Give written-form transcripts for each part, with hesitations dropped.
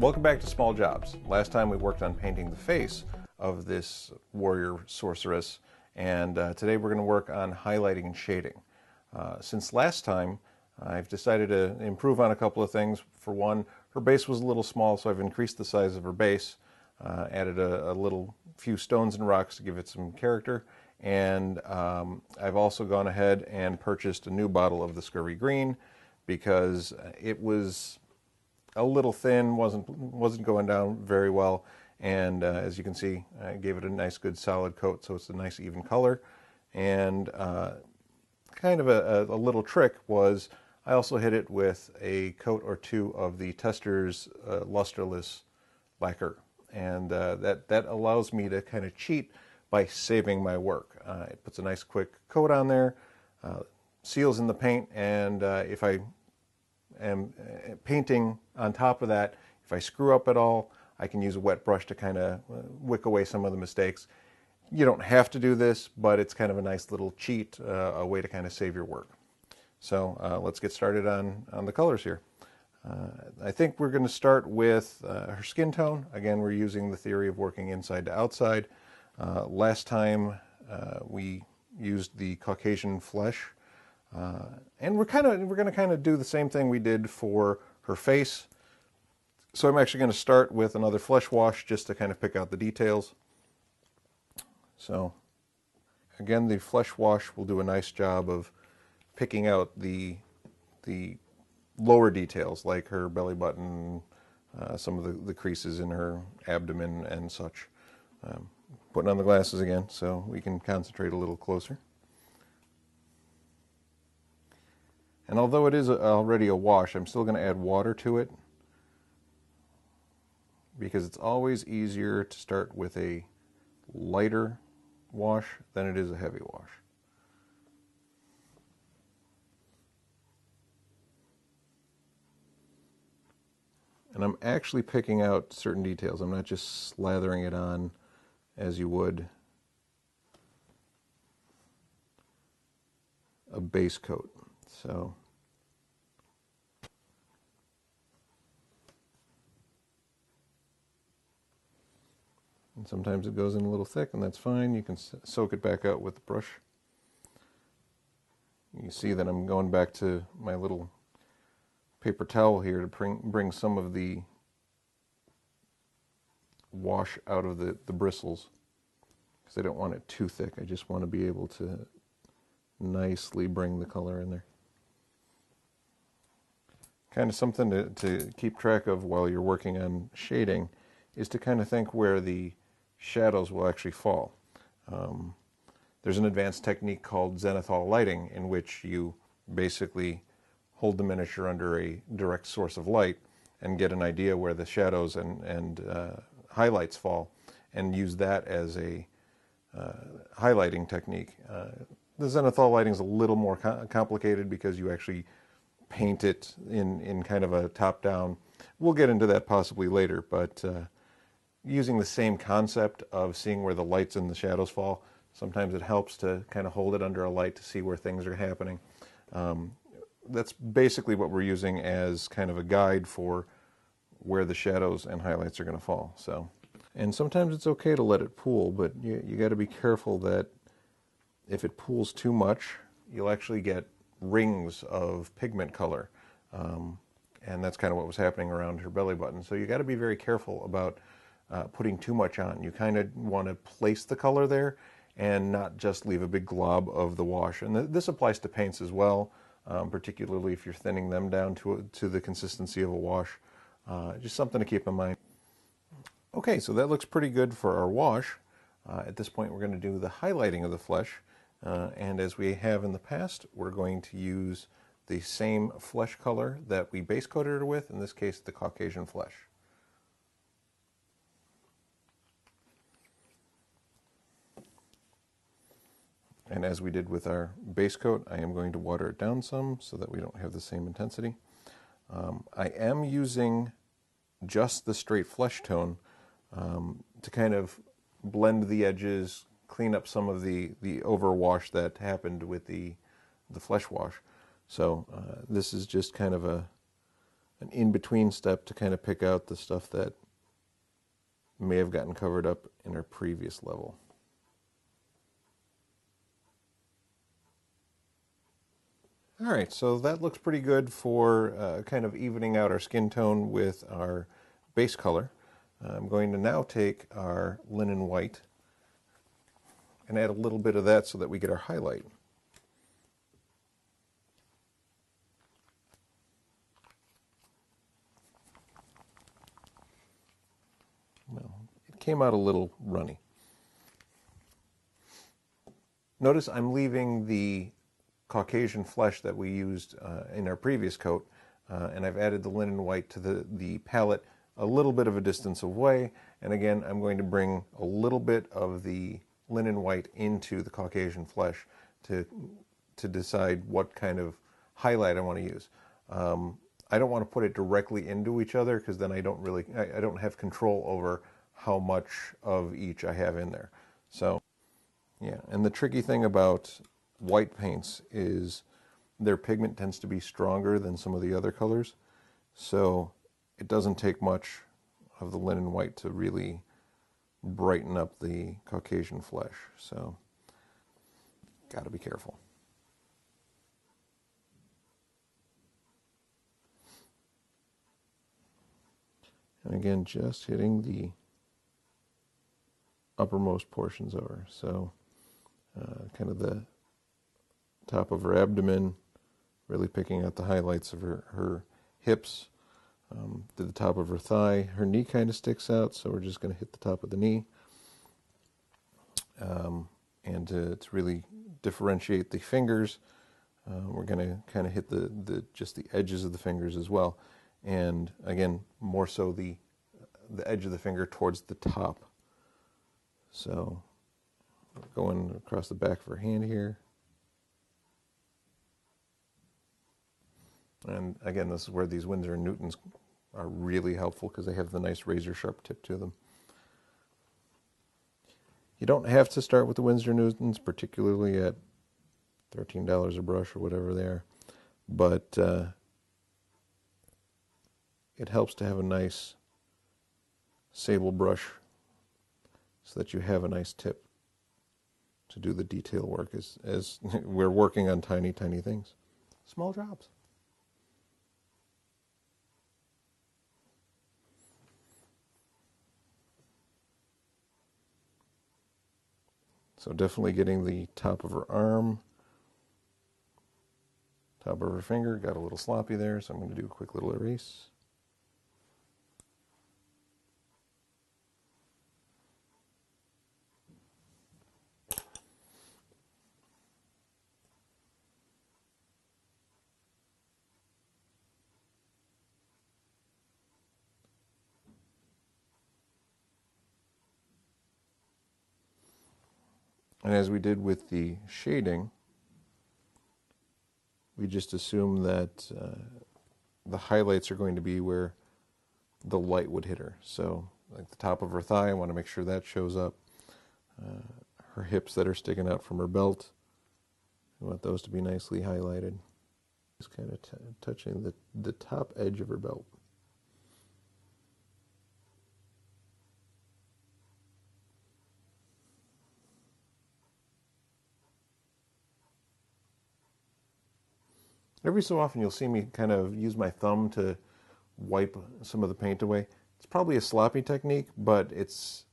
Welcome back to Small Jobs. Last time we worked on painting the face of this warrior sorceress, and today we're going to work on highlighting and shading. Since last time, I've decided to improve on a couple of things. For one, her base was a little small, so I've increased the size of her base, added a little few stones and rocks to give it some character, and I've also gone ahead and purchased a new bottle of the Scurvy Green because it was a little thin, wasn't going down very well, and as you can see, I gave it a nice good solid coat, so it's a nice even color. And kind of a little trick was I also hit it with a coat or two of the Tester's lusterless lacquer, and that allows me to kind of cheat by saving my work. It puts a nice quick coat on there, seals in the paint, and if I am painting on top of that, if I screw up at all, I can use a wet brush to kind of wick away some of the mistakes. You don't have to do this, but it's kind of a nice little cheat, a way to kind of save your work. So let's get started on the colors here. I think we're going to start with her skin tone. Again, we're using the theory of working inside to outside. Last time we used the Caucasian flesh. And we're going to kind of do the same thing we did for her face. So I'm actually going to start with another flesh wash just to kind of pick out the details. So again, the flesh wash will do a nice job of picking out the lower details, like her belly button, some of the creases in her abdomen and such. Putting on the glasses again so we can concentrate a little closer. And although it is already a wash, I'm still going to add water to it because it's always easier to start with a lighter wash than it is a heavy wash. And I'm actually picking out certain details. I'm not just slathering it on as you would a base coat. So and sometimes it goes in a little thick, and that's fine. You can soak it back out with the brush. You see that I'm going back to my little paper towel here to bring some of the wash out of the bristles, because I don't want it too thick. I just want to be able to nicely bring the color in there. Kind of something to keep track of while you're working on shading is to kind of think where the shadows will actually fall. There's an advanced technique called Zenithal Lighting in which you basically hold the miniature under a direct source of light and get an idea where the shadows and highlights fall, and use that as a highlighting technique. The Zenithal lighting is a little more complicated because you actually paint it in kind of a top-down. We'll get into that possibly later, but using the same concept of seeing where the lights and the shadows fall, sometimes it helps to kind of hold it under a light to see where things are happening. That's basically what we're using as kind of a guide for where the shadows and highlights are going to fall. So, and sometimes it's okay to let it pool, but you got to be careful that if it pools too much, you'll actually get rings of pigment color. And that's kind of what was happening around her belly button. So you got to be very careful about putting too much on. You kind of want to place the color there and not just leave a big glob of the wash. And this applies to paints as well, particularly if you're thinning them down to the consistency of a wash. Just something to keep in mind. Okay, so that looks pretty good for our wash. At this point, we're going to do the highlighting of the flesh. And as we have in the past, we're going to use the same flesh color that we base coated her with, in this case, the Caucasian flesh. And as we did with our base coat, I am going to water it down some so that we don't have the same intensity. I am using just the straight flesh tone to kind of blend the edges, clean up some of the overwash that happened with the flesh wash. So this is just kind of a an in-between step to kind of pick out the stuff that may have gotten covered up in our previous level. All right, so that looks pretty good for kind of evening out our skin tone with our base color. I'm going to now take our linen white and add a little bit of that so that we get our highlight. Well, it came out a little runny. Notice I'm leaving the Caucasian flesh that we used in our previous coat, and I've added the linen white to the palette a little bit of a distance away, and again I'm going to bring a little bit of the linen white into the Caucasian flesh to decide what kind of highlight I want to use. I don't want to put it directly into each other because then I don't have control over how much of each I have in there. So yeah, and the tricky thing about white paints is their pigment tends to be stronger than some of the other colors, so it doesn't take much of the linen white to really brighten up the Caucasian flesh, so got to be careful. And again, just hitting the uppermost portions of her, so kind of the top of her abdomen, really picking out the highlights of her hips, to the top of her thigh. Her knee kind of sticks out, so we're just going to hit the top of the knee. And to really differentiate the fingers, we're going to kind of hit just the edges of the fingers as well. And again, more so the edge of the finger towards the top. So going across the back of her hand here. And again, this is where these Winsor & Newtons are really helpful because they have the nice razor sharp tip to them. You don't have to start with the Winsor & Newtons, particularly at $13 a brush or whatever they are, but it helps to have a nice sable brush so that you have a nice tip to do the detail work as we're working on tiny, tiny things. Small jobs. So definitely getting the top of her arm, top of her finger, got a little sloppy there, so I'm going to do a quick little erase. And as we did with the shading, we just assume that the highlights are going to be where the light would hit her. So like the top of her thigh, I want to make sure that shows up. Her hips that are sticking out from her belt, I want those to be nicely highlighted. Just kind of touching the top edge of her belt. Every so often you'll see me kind of use my thumb to wipe some of the paint away. It's probably a sloppy technique, but it's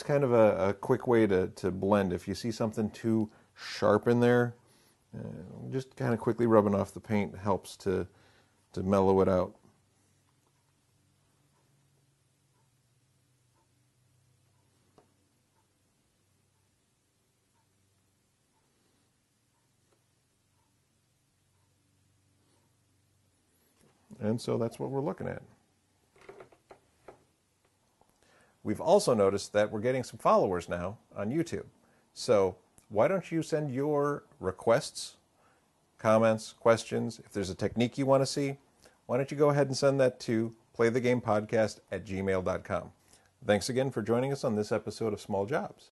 kind of a quick way to blend. If you see something too sharp in there, just kind of quickly rubbing off the paint helps to mellow it out. And so that's what we're looking at. We've also noticed that we're getting some followers now on YouTube. So why don't you send your requests, comments, questions, if there's a technique you want to see, why don't you go ahead and send that to playthegamepodcast@gmail.com. Thanks again for joining us on this episode of Small Jobs.